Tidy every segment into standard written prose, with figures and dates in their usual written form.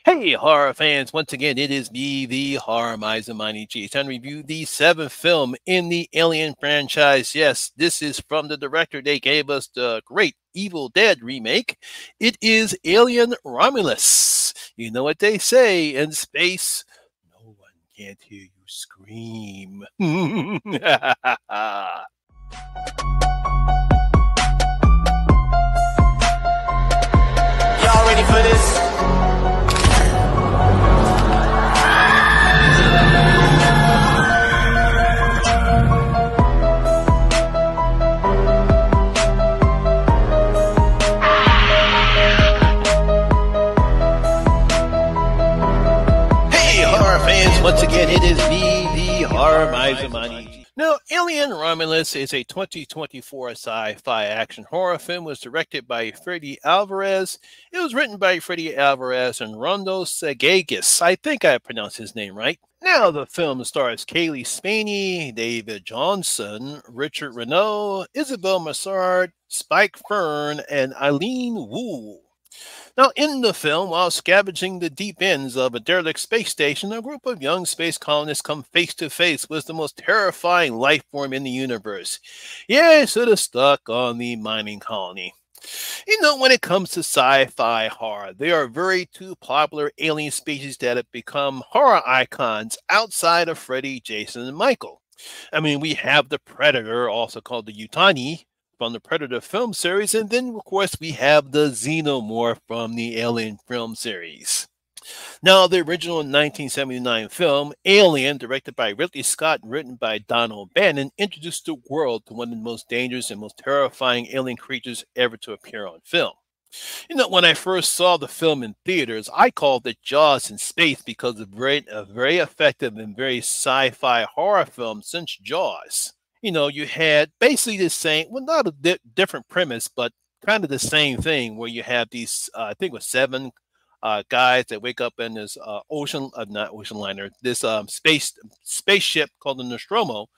Hey, horror fans! Once again, it is me, the Horror Miser Money G. Time to review the seventh film in the Alien franchise. Yes, this is from the director. They gave us the great Evil Dead remake. It is Alien Romulus. You know what they say in space? No one can't hear you scream. Y'all ready for this? Once again, it is me, the Horror Miser Money. Now, Alien Romulus is a 2024 sci-fi action horror film. It was directed by Freddy Alvarez. It was written by Freddy Alvarez and Rondo Segagis. I think I pronounced his name right. Now, the film stars Kaylee Spaney, David Johnson, Richard Renault, Isabel Massard, Spike Fern, and Eileen Wu. Now, in the film, while scavenging the deep ends of a derelict space station, a group of young space colonists come face to face with the most terrifying life form in the universe. Yes, it is stuck on the mining colony. You know, when it comes to sci-fi horror, there are very two popular alien species that have become horror icons outside of Freddy, Jason, and Michael. I mean, we have the Predator, also called the Yutani, from the Predator film series, and then of course we have the Xenomorph from the Alien film series. Now, the original 1979 film, Alien, directed by Ridley Scott and written by Donald Bannon, introduced the world to one of the most dangerous and most terrifying alien creatures ever to appear on film. You know, when I first saw the film in theaters, I called it Jaws in space because of a very effective and very sci-fi horror film since Jaws. You know, you had basically the same, well, not a different premise, but kind of the same thing where you have these, I think it was seven guys that wake up in this not ocean liner, this spaceship called the Nostromo,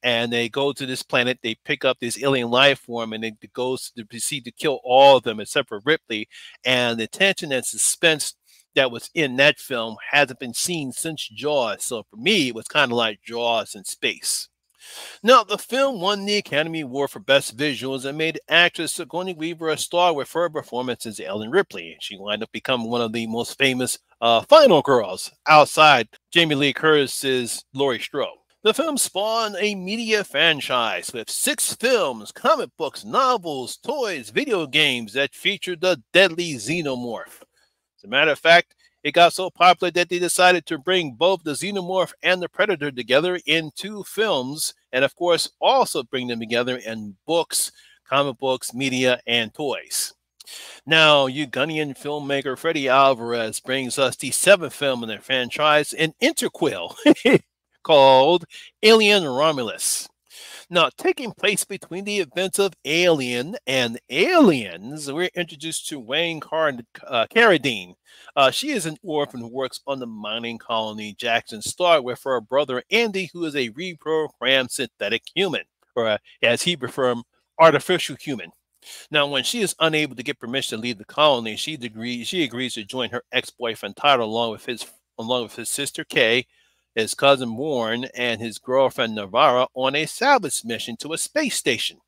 and they go to this planet, they pick up this alien life form, and it goes to proceed to kill all of them except for Ripley, and the tension and suspense that was in that film hasn't been seen since Jaws, so for me, it was kind of like Jaws in space. Now, the film won the Academy Award for Best Visuals and made actress Sigourney Weaver a star with her performance as Ellen Ripley. She wound up becoming one of the most famous final girls outside Jamie Lee Curtis's Laurie Strode. The film spawned a media franchise with 6 films, comic books, novels, toys, video games that featured the deadly Xenomorph. As a matter of fact, it got so popular that they decided to bring both the Xenomorph and the Predator together in 2 films, and of course, also bring them together in books, comic books, media, and toys. Now, Ugandan filmmaker Freddy Alvarez brings us the 7th film in the franchise, an interquel called Alien Romulus. Now, taking place between the events of Alien and Aliens, we're introduced to Wayne Carradine. She is an orphan who works on the mining colony Jackson Star with her brother Andy, who is a reprogrammed synthetic human, or as he prefers, artificial human. Now, when she is unable to get permission to leave the colony, she agrees to join her ex-boyfriend Tyler along with his sister Kay, his cousin Warren, and his girlfriend Navarra on a salvage mission to a space station.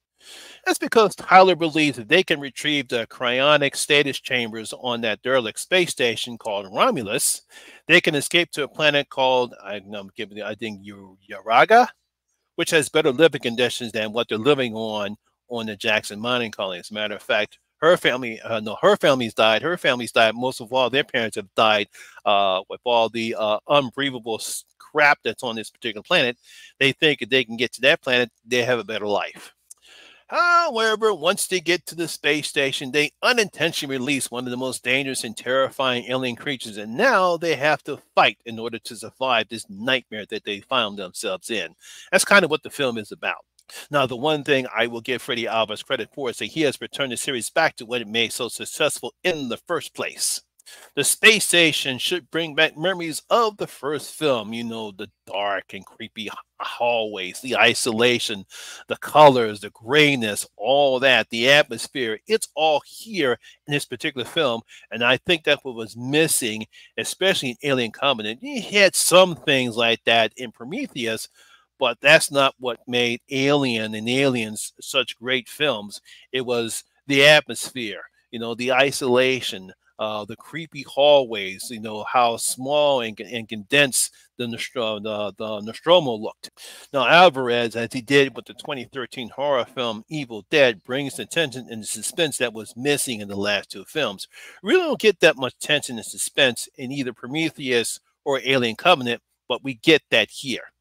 That's because Tyler believes that they can retrieve the cryonic status chambers on that derelict space station called Romulus. They can escape to a planet called, I think, Uraga, which has better living conditions than what they're living on the Jackson mining colony. As a matter of fact, her family's died. Her family's died. Most of all, their parents have died with all the unbreathable crap that's on this particular planet. They think if they can get to that planet, they have a better life. However, once they get to the space station, they unintentionally release one of the most dangerous and terrifying alien creatures, and now they have to fight in order to survive this nightmare that they found themselves in. That's kind of what the film is about. Now, the one thing I will give Freddy Alvarez credit for is that he has returned the series back to what it made so successful in the first place. The space station should bring back memories of the first film, the dark and creepy hallways, the isolation, the colors, the grayness, all that, the atmosphere. It's all here in this particular film. And I think that's what was missing, especially in Alien Covenant. You had some things like that in Prometheus, but that's not what made Alien and Aliens such great films. It was the atmosphere, the isolation, the creepy hallways, how small and condensed the Nostromo looked. Now, Alvarez, as he did with the 2013 horror film Evil Dead, brings the tension and the suspense that was missing in the last two films. We really don't get that much tension and suspense in either Prometheus or Alien Covenant, but we get that here.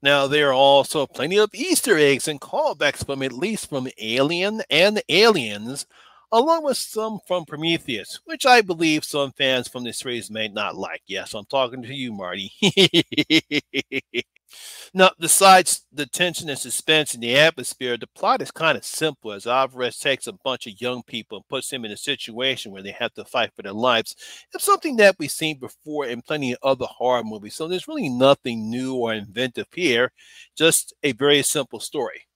Now, there are also plenty of Easter eggs and callbacks from at least from Alien and Aliens, along with some from Prometheus, which I believe some fans from the series may not like. Yes, I'm talking to you, Marty. Now, besides the tension and suspense in the atmosphere, the plot is kind of simple as Alvarez takes a bunch of young people and puts them in a situation where they have to fight for their lives. It's something that we've seen before in plenty of other horror movies, so there's really nothing new or inventive here, just a very simple story.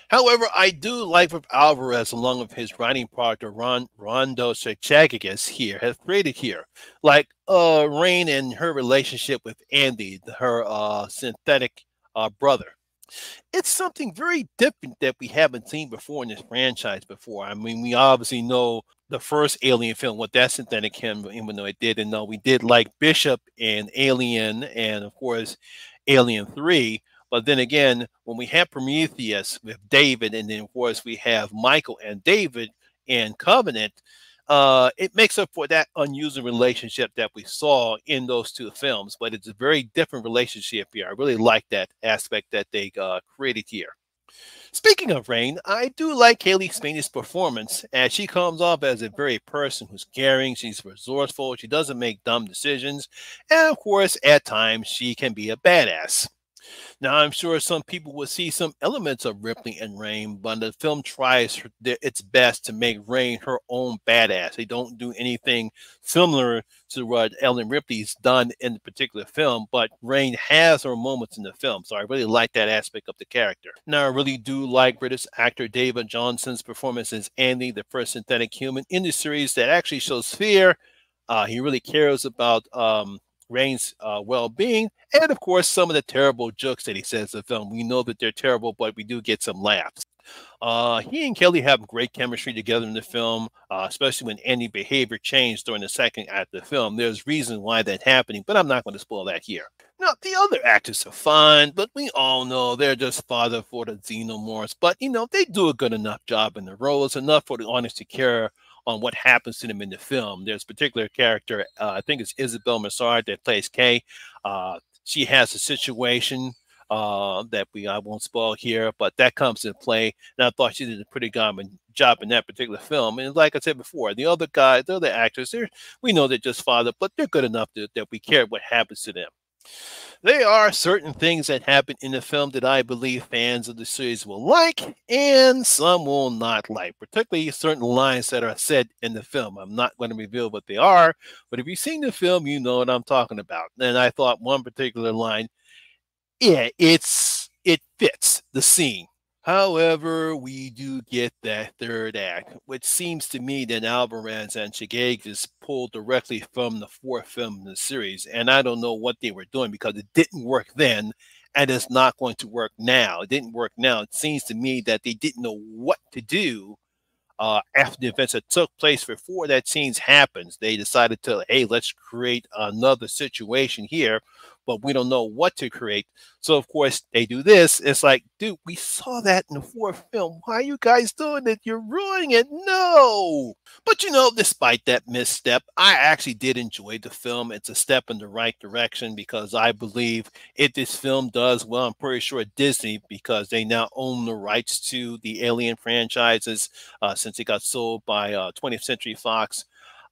However, I do like what Alvarez, along with his writing partner Rondo Chachagas here, have created here. Like Rain and her relationship with Andy, her synthetic brother. It's something very different that we haven't seen before in this franchise before. I mean, we obviously know the first Alien film, what that synthetic him, even though it did, and know we did like Bishop and Alien, and of course, Alien 3. But then again, when we have Prometheus with David, and then of course we have Michael and David in Covenant, it makes up for that unusual relationship that we saw in those two films. But it's a very different relationship here. I really like that aspect that they created here. Speaking of Rain, I do like Haley Sweeney's performance, as she comes off as a very person who's caring, she's resourceful, she doesn't make dumb decisions, and of course, at times, she can be a badass. Now, I'm sure some people will see some elements of Ripley and Rain, but the film tries its best to make Rain her own badass. They don't do anything similar to what Ellen Ripley's done in the particular film, but Rain has her moments in the film, so I really like that aspect of the character. Now, I really do like British actor David Johnson's performance as Andy, the first synthetic human in the series that actually shows fear. He really cares about Rain's well-being, and of course, some of the terrible jokes that he says in the film. We know that they're terrible, but we do get some laughs. He and Kelly have great chemistry together in the film, especially when Andy's behavior changed during the second act of the film. There's reason why that's happening, but I'm not going to spoil that here. Now, the other actors are fine, but we all know they're just fodder for the xenomorphs. But, they do a good enough job in the roles, enough for the audience to care on what happens to them in the film. There's a particular character, I think it's Isabel Massard that plays Kay. She has a situation that I won't spoil here, but that comes into play. And I thought she did a pretty good job in that particular film. And like I said before, the other guys, the other actors, we know they're just fodder, but they're good enough that we care what happens to them. There are certain things that happen in the film that I believe fans of the series will like, and some will not like, particularly certain lines that are said in the film. I'm not going to reveal what they are, but if you've seen the film, you know what I'm talking about. And I thought one particular line, yeah, it fits the scene. However, we do get that third act, which seems to me that Alvarez and Chagas pulled directly from the fourth film in the series. And I don't know what they were doing because it didn't work then, and it's not going to work now. It didn't work now. It seems to me that they didn't know what to do after the events that took place before that scene happens. They decided to, hey, let's create another situation here, but we don't know what to create. So, of course, they do this. It's like, dude, we saw that in the fourth film. Why are you guys doing it? You're ruining it. No. But, despite that misstep, I actually did enjoy the film. It's a step in the right direction because I believe if this film does well, I'm pretty sure Disney, because they now own the rights to the Alien franchises since it got sold by 20th Century Fox.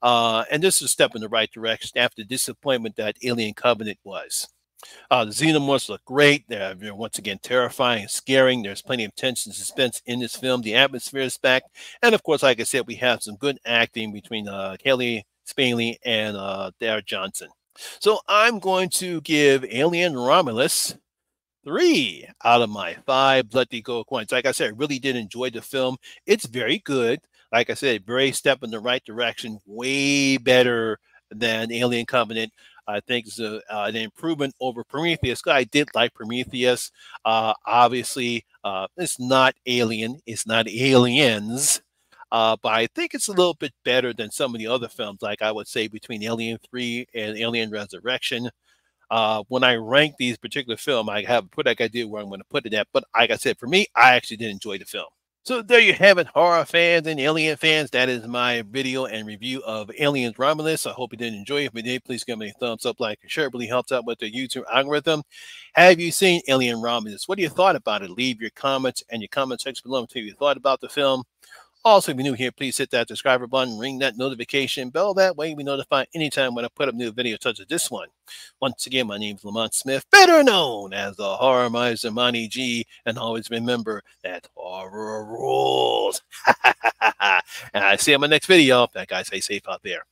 And this is a step in the right direction after the disappointment that Alien Covenant was. The xenomorphs look great. They're once again terrifying and scaring. There's plenty of tension and suspense in this film. The atmosphere is back. And of course, like I said, we have some good acting between Haley Spaley and Dara Johnson. So I'm going to give Alien Romulus 3 out of my 5 bloody gold coins. Like I said, I really did enjoy the film. It's very good. Like I said, very step in the right direction. Way better than Alien Covenant. I think it's an improvement over Prometheus. I did like Prometheus. Obviously, it's not Alien. It's not Aliens. But I think it's a little bit better than some of the other films, like I would say between Alien 3 and Alien Resurrection. When I rank these particular film, I have a pretty idea where I'm going to put it at. But like I said, for me, I actually did enjoy the film. So there you have it, horror fans and Alien fans. That is my video and review of Aliens Romulus. I hope you did enjoy it. If you did, please give me a thumbs up, like, and share. It really helps out with the YouTube algorithm. Have you seen Alien Romulus? What do you thought about it? Leave your comments and your comment section below and tell me what you thought about the film. Also, if you're new here, please hit that subscriber button, ring that notification bell. That way, you'll be notified anytime when I put up new videos such as this one. Once again, my name is Lamont Smith, better known as the Horror Miser Monty G. And always remember that horror rules. And I see you in my next video. That guy, stay safe out there.